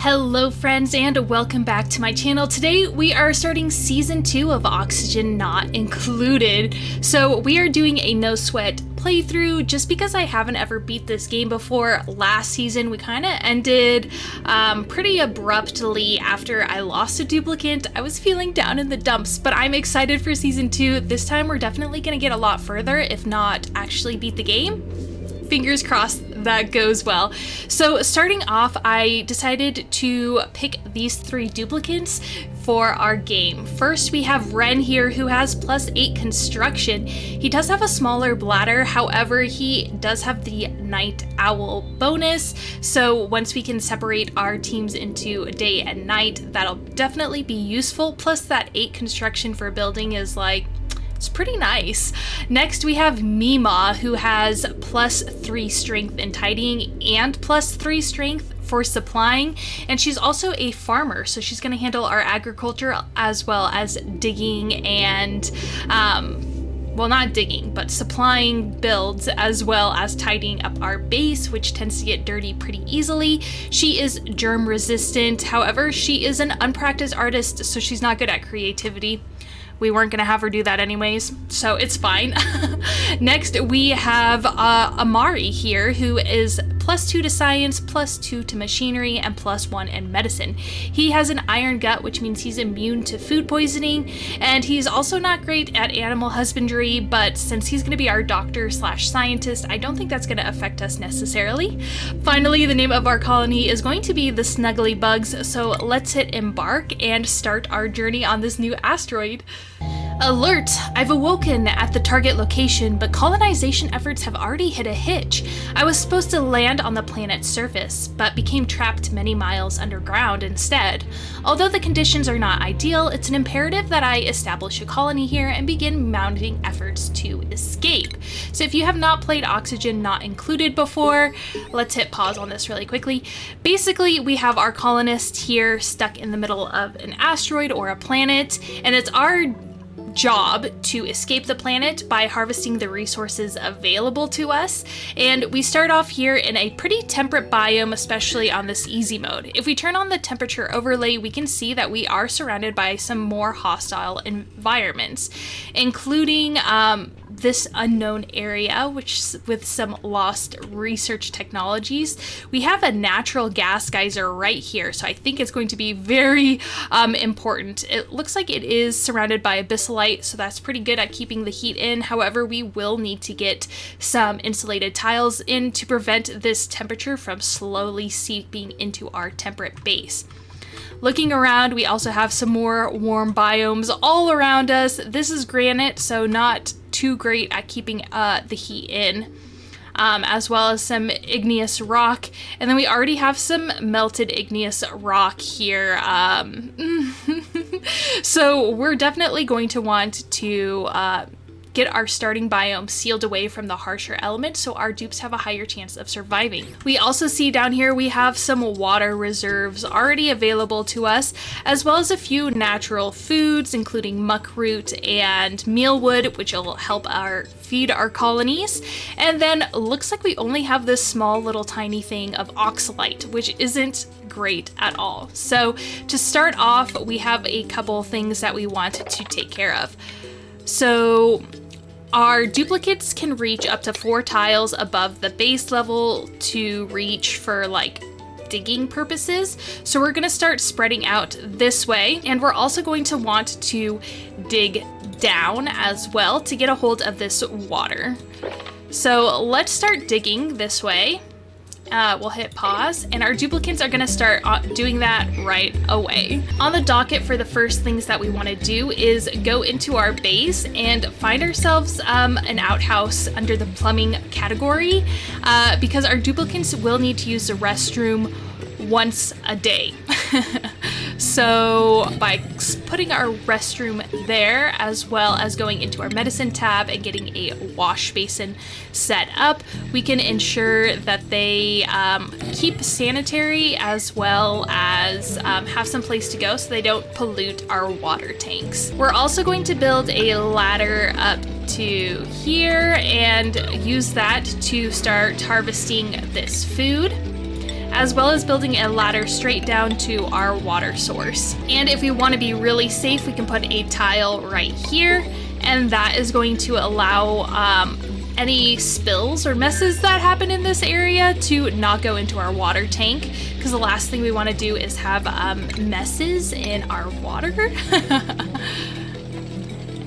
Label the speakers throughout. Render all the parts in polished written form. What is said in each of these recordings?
Speaker 1: Hello friends and welcome back to my channel. Today we are starting season 2 of Oxygen Not Included. So we are doing a no sweat playthrough just because I haven't ever beat this game before. Last season we kind of ended pretty abruptly after I lost a duplicate. I was feeling down in the dumps, but I'm excited for season 2. This time we're definitely going to get a lot further, if not actually beat the game. Fingers crossed that goes well. So starting off, I decided to pick these 3 duplicates for our game. First, we have Ren here, who has +8 construction. He does have a smaller bladder, however, he does have the night owl bonus. So once we can separate our teams into day and night, that'll definitely be useful. Plus that 8 construction for building is like, it's pretty nice. Next, we have Mima, who has +3 strength in tidying and +3 strength for supplying, and she's also a farmer, so she's going to handle our agriculture as well as digging and well, not digging, but supplying builds as well as tidying up our base, which tends to get dirty pretty easily. She is germ resistant, however, she is an unpracticed artist, so she's not good at creativity. We weren't gonna have her do that anyways, so it's fine. Next, we have Amari here, who is +2 to science, +2 to machinery, and +1 in medicine. He has an iron gut, which means he's immune to food poisoning, and he's also not great at animal husbandry, but since he's gonna be our doctor/scientist, I don't think that's gonna affect us necessarily. Finally, the name of our colony is going to be the Snugglybugs, so let's hit embark and start our journey on this new asteroid. Alert! I've awoken at the target location, but colonization efforts have already hit a hitch. I was supposed to land on the planet's surface, but became trapped many miles underground instead. Although the conditions are not ideal, it's an imperative that I establish a colony here and begin mounting efforts to escape. So if you have not played Oxygen Not Included before, let's hit pause on this really quickly. Basically, we have our colonist here stuck in the middle of an asteroid or a planet, and it's our job to escape the planet by harvesting the resources available to us. And we start off here in a pretty temperate biome, especially on this easy mode. If we turn on the temperature overlay, we can see that we are surrounded by some more hostile environments, including this unknown area, which with some lost research technologies. We have a natural gas geyser right here, so I think it's going to be very important. It looks like it is surrounded by abyssalite, so that's pretty good at keeping the heat in. However, we will need to get some insulated tiles in to prevent this temperature from slowly seeping into our temperate base. Looking around, we also have some more warm biomes all around us. This is granite, so not too great at keeping the heat in, as well as some igneous rock. And then we already have some melted igneous rock here. So we're definitely going to want to get our starting biome sealed away from the harsher elements so our dupes have a higher chance of surviving. We also see down here we have some water reserves already available to us, as well as a few natural foods, including muckroot and mealwood, which will help feed our colonies. And then looks like we only have this small little tiny thing of oxalite, which isn't great at all. So to start off, we have a couple things that we want to take care of. So our duplicates can reach up to 4 tiles above the base level to reach for like digging purposes. So we're gonna start spreading out this way, and we're also going to want to dig down as well to get a hold of this water. So let's start digging this way. We'll hit pause, and our duplicates are gonna start doing that right away. On the docket for the first things that we wanna do is go into our base and find ourselves an outhouse under the plumbing category, because our duplicates will need to use the restroom once a day. So by putting our restroom there, as well as going into our medicine tab and getting a wash basin set up, we can ensure that they keep sanitary, as well as have some place to go so they don't pollute our water tanks. We're also going to build a ladder up to here and use that to start harvesting this food. as well as building a ladder straight down to our water source. And if we want to be really safe, we can put a tile right here, and that is going to allow any spills or messes that happen in this area to not go into our water tank, because the last thing we want to do is have messes in our water.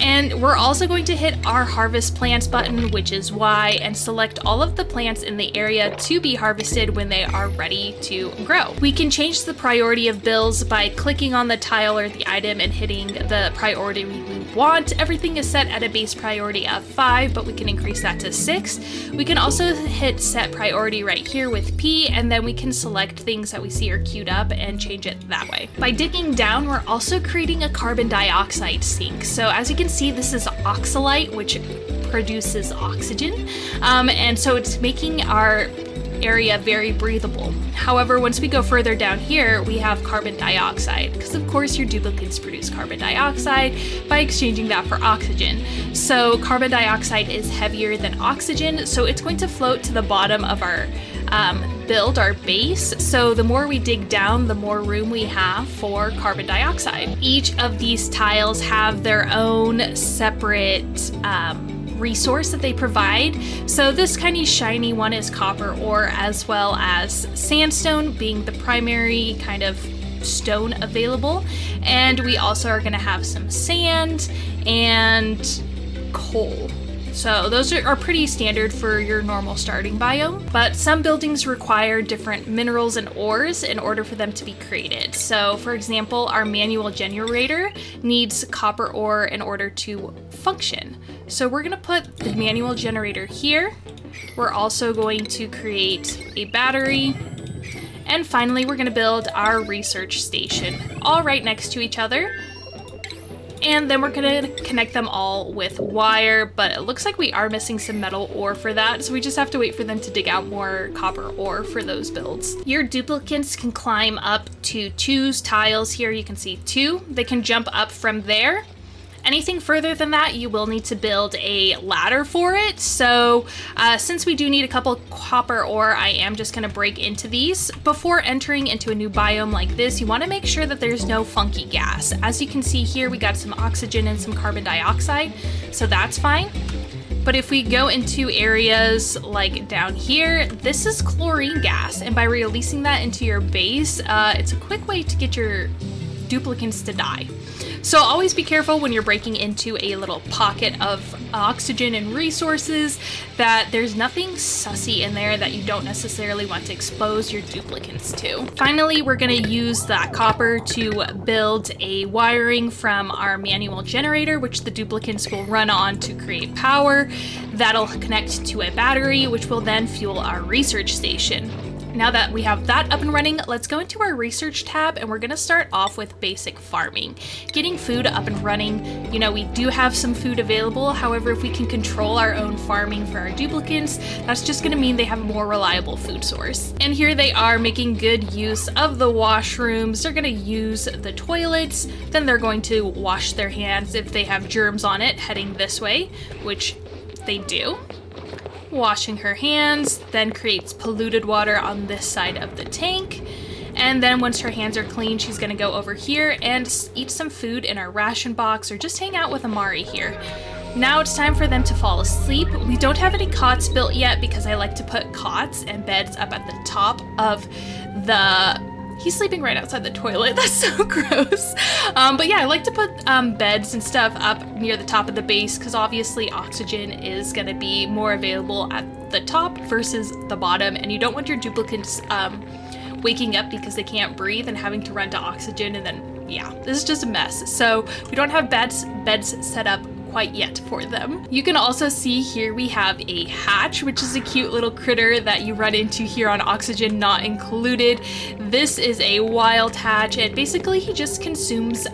Speaker 1: And we're also going to hit our harvest plants button, which is Y, and select all of the plants in the area to be harvested when they are ready to grow. We can change the priority of builds by clicking on the tile or the item and hitting the priority we want. Everything is set at a base priority of 5, but we can increase that to 6. We can also hit set priority right here with P, and then we can select things that we see are queued up and change it that way. By digging down, we're also creating a carbon dioxide sink. So as you can see, this is oxalite, which produces oxygen, and so it's making our area very breathable. However, once we go further down here, we have carbon dioxide, because of course your duplicates produce carbon dioxide by exchanging that for oxygen. So carbon dioxide is heavier than oxygen, so it's going to float to the bottom of our build, our base. So the more we dig down, the more room we have for carbon dioxide. Each of these tiles have their own separate resource that they provide. So this kind of shiny one is copper ore, as well as sandstone being the primary kind of stone available. And we also are going to have some sand and coal. So those are pretty standard for your normal starting biome, but some buildings require different minerals and ores in order for them to be created. So for example, our manual generator needs copper ore in order to function. So we're gonna put the manual generator here. We're also going to create a battery. And finally, we're gonna build our research station, all right next to each other. And then we're gonna connect them all with wire, but it looks like we are missing some metal ore for that, so we just have to wait for them to dig out more copper ore for those builds. Your duplicates can climb up to 2 tiles here. You can see 2. They can jump up from there. Anything further than that, you will need to build a ladder for it. So since we do need a couple copper ore, I am just gonna break into these. Before entering into a new biome like this, you wanna make sure that there's no funky gas. As you can see here, we got some oxygen and some carbon dioxide, so that's fine. But if we go into areas like down here, this is chlorine gas, and by releasing that into your base, it's a quick way to get your duplicates to die. So always be careful when you're breaking into a little pocket of oxygen and resources that there's nothing sussy in there that you don't necessarily want to expose your duplicates to. Finally, we're going to use that copper to build a wiring from our manual generator, which the duplicates will run on to create power. That'll connect to a battery, which will then fuel our research station. Now that we have that up and running, let's go into our research tab, and we're gonna start off with basic farming. Getting food up and running. You know, we do have some food available. However, if we can control our own farming for our duplicates, that's just gonna mean they have a more reliable food source. And here they are making good use of the washrooms. They're gonna use the toilets, then they're going to wash their hands if they have germs on it heading this way, which they do. Washing her hands, then creates polluted water on this side of the tank. And then once her hands are clean, she's gonna go over here and eat some food in our ration box, or just hang out with Amari here. Now it's time for them to fall asleep. We don't have any cots built yet because I like to put cots and beds up at the top of the... He's sleeping right outside the toilet. That's so gross. But yeah, I like to put beds and stuff up near the top of the base because obviously oxygen is going to be more available at the top versus the bottom, and you don't want your duplicates waking up because they can't breathe and having to run to oxygen, and then yeah, this is just a mess. So we don't have beds set up quite yet for them. You can also see here we have a hatch, which is a cute little critter that you run into here on Oxygen Not Included. This is a wild hatch, and basically he just consumes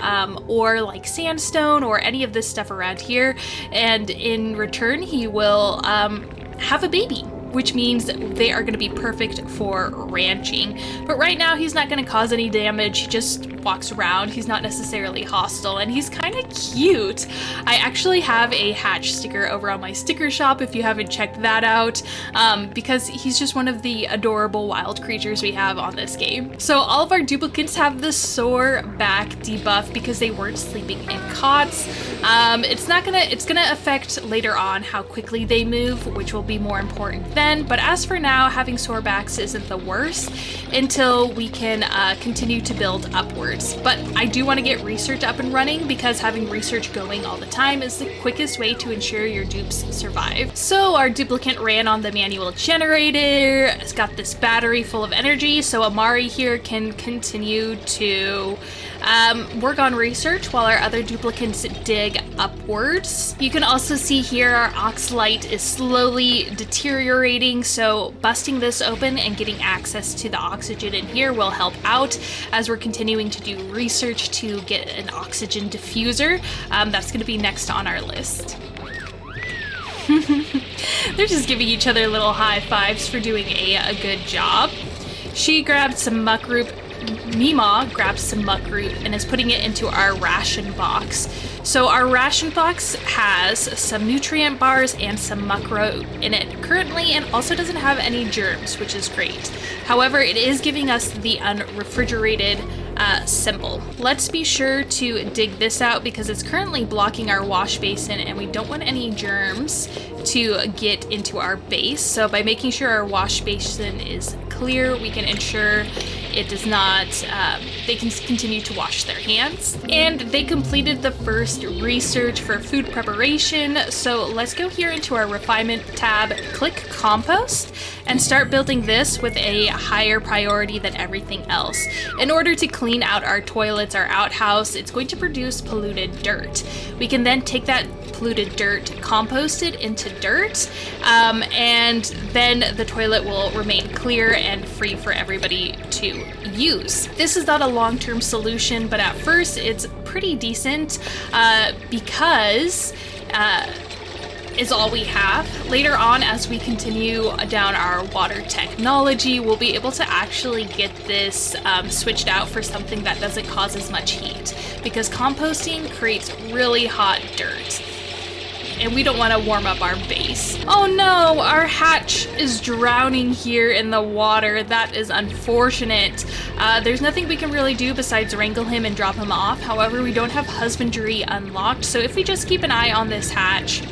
Speaker 1: ore like sandstone or any of this stuff around here, and in return he will have a baby, which means they are going to be perfect for ranching. But right now he's not going to cause any damage. He just walks around. He's not necessarily hostile, and he's kind of cute. I actually have a hatch sticker over on my sticker shop if you haven't checked that out, because he's just one of the adorable wild creatures we have on this game. So all of our duplicates have the sore back debuff because they weren't sleeping in cots. It's gonna affect later on how quickly they move, which will be more important then, but as for now, having sore backs isn't the worst until we can continue to build upwards. But I do want to get research up and running because having research going all the time is the quickest way to ensure your dupes survive. So our duplicate ran on the manual generator. It's got this battery full of energy, so Amari here can continue to work on research while our other duplicates dig upwards. You can also see here our ox light is slowly deteriorating, so busting this open and getting access to the oxygen in here will help out as we're continuing to do research to get an oxygen diffuser. That's going to be next on our list. They're just giving each other little high fives for doing a good job. She grabbed some muck root. Mima grabbed some muck root and is putting it into our ration box. So our ration box has some nutrient bars and some muck root in it currently, and also doesn't have any germs, which is great. However, it is giving us the unrefrigerated symbol. Let's be sure to dig this out because it's currently blocking our wash basin and we don't want any germs to get into our base. So by making sure our wash basin is clear, we can ensure it does not, they can continue to wash their hands. And they completed the first research for food preparation. So let's go here into our refinement tab, click compost, and start building this with a higher priority than everything else. In order to clean out our toilets, our outhouse, it's going to produce polluted dirt. We can then take that polluted dirt, compost it into dirt, and then the toilet will remain clear and free for everybody to use. This is not a long-term solution, but at first it's pretty decent because is all we have. Later on, as we continue down our water technology, we'll be able to actually get this switched out for something that doesn't cause as much heat, because composting creates really hot dirt. And we don't want to warm up our base. Oh no, our hatch is drowning here in the water. That is unfortunate. There's nothing we can really do besides wrangle him and drop him off. However, we don't have husbandry unlocked, so if we just keep an eye on this hatch,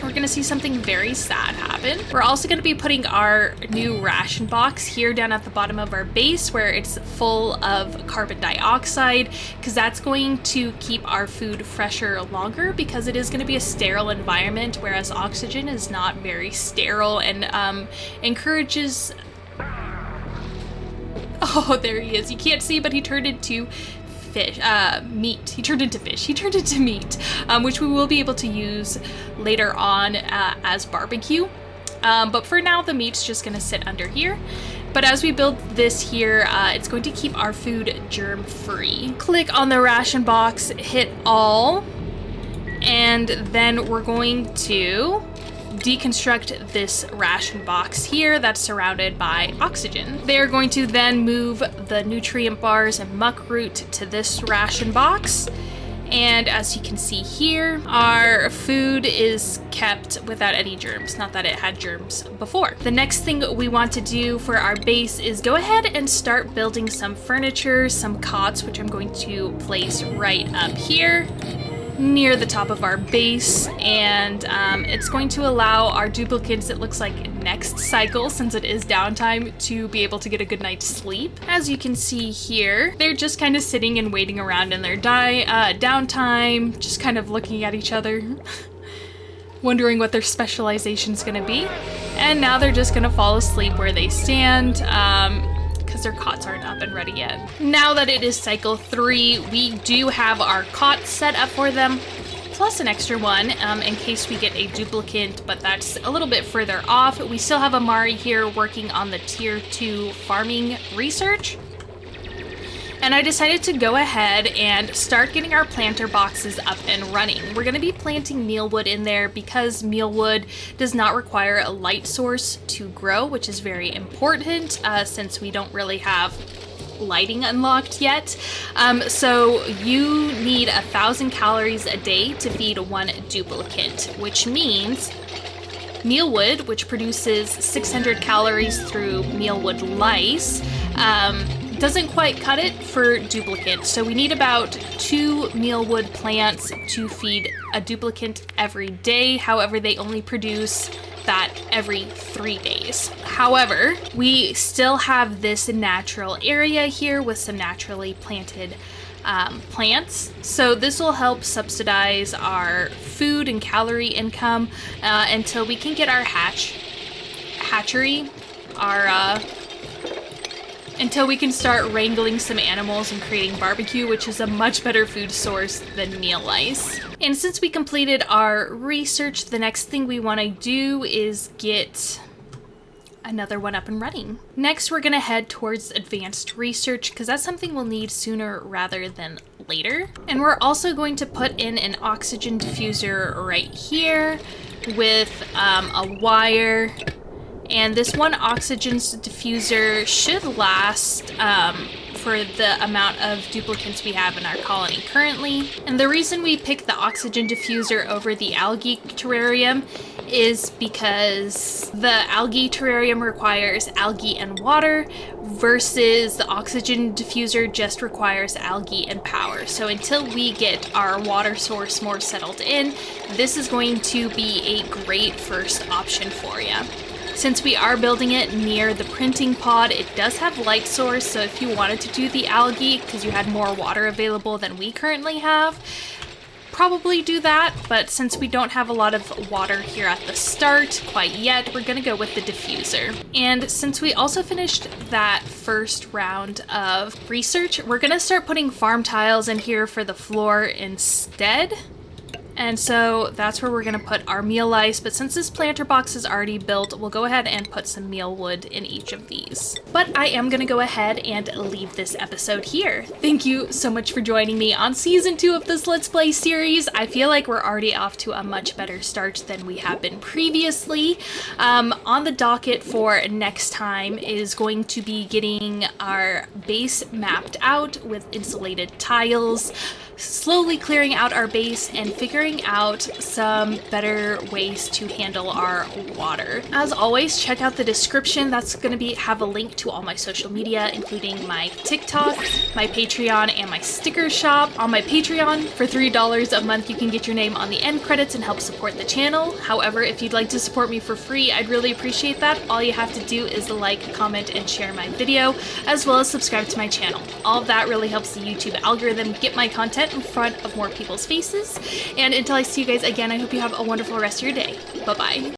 Speaker 1: we're gonna see something very sad happen. We're also gonna be putting our new ration box here down at the bottom of our base where it's full of carbon dioxide, because that's going to keep our food fresher longer, because it is gonna be a sterile environment, whereas oxygen is not very sterile and encourages... Oh, there he is. You can't see, but he turned into meat. He turned into fish. He turned into meat, which we will be able to use later on as barbecue. But for now, the meat's just gonna sit under here. But as we build this here, it's going to keep our food germ-free. Click on the ration box, hit all, and then we're going to deconstruct this ration box here that's surrounded by oxygen. They're going to then move the nutrient bars and muck root to this ration box. And as you can see here, our food is kept without any germs. Not that it had germs before. The next thing we want to do for our base is go ahead and start building some furniture, some cots, which I'm going to place right up here near the top of our base, and it's going to allow our duplicates, it looks like next cycle, since it is downtime, to be able to get a good night's sleep. As you can see here, they're just kind of sitting and waiting around in their downtime, just kind of looking at each other, wondering what their specialization's gonna be. And now they're just gonna fall asleep where they stand, because their cots aren't up and ready yet. Now that it is cycle 3, we do have our cot set up for them, plus an extra one in case we get a duplicate, but that's a little bit further off. We still have Amari here working on the tier 2 farming research. and I decided to go ahead and start getting our planter boxes up and running. We're going to be planting mealwood in there because mealwood does not require a light source to grow, which is very important since we don't really have lighting unlocked yet. So you need 1,000 calories a day to feed one duplicate, which means mealwood, which produces 600 calories through mealwood lice, doesn't quite cut it for duplicate. So we need about 2 mealwood plants to feed a duplicate every day. However, they only produce that every 3 days. However, we still have this natural area here with some naturally planted plants. So this will help subsidize our food and calorie income until we can get our hatchery, until we can start wrangling some animals and creating barbecue, which is a much better food source than meal lice. And since we completed our research, the next thing we want to do is get another one up and running. Next, we're going to head towards advanced research because that's something we'll need sooner rather than later. And we're also going to put in an oxygen diffuser right here with a wire. And this one oxygen diffuser should last for the amount of duplicates we have in our colony currently. And the reason we picked the oxygen diffuser over the algae terrarium is because the algae terrarium requires algae and water versus the oxygen diffuser just requires algae and power. So until we get our water source more settled in, this is going to be a great first option for you. Since we are building it near the printing pod, it does have light source, so if you wanted to do the algae because you had more water available than we currently have, probably do that. But since we don't have a lot of water here at the start quite yet, we're gonna go with the diffuser. And since we also finished that first round of research, we're gonna start putting farm tiles in here for the floor instead. And so that's where we're going to put our meal lice, but since this planter box is already built, we'll go ahead and put some meal wood in each of these. But I am going to go ahead and leave this episode here. Thank you so much for joining me on season 2 of this Let's Play series. I feel like we're already off to a much better start than we have been previously. On the docket for next time is going to be getting our base mapped out with insulated tiles, slowly clearing out our base and figuring out some better ways to handle our water. As always, check out the description. That's going to have a link to all my social media, including my TikTok, my Patreon, and my sticker shop. On my Patreon, for $3 a month, you can get your name on the end credits and help support the channel. However, if you'd like to support me for free, I'd really appreciate that. All you have to do is like, comment, and share my video, as well as subscribe to my channel. All of that really helps the YouTube algorithm get my content in front of more people's faces. And until I see you guys again, I hope you have a wonderful rest of your day. Bye-bye.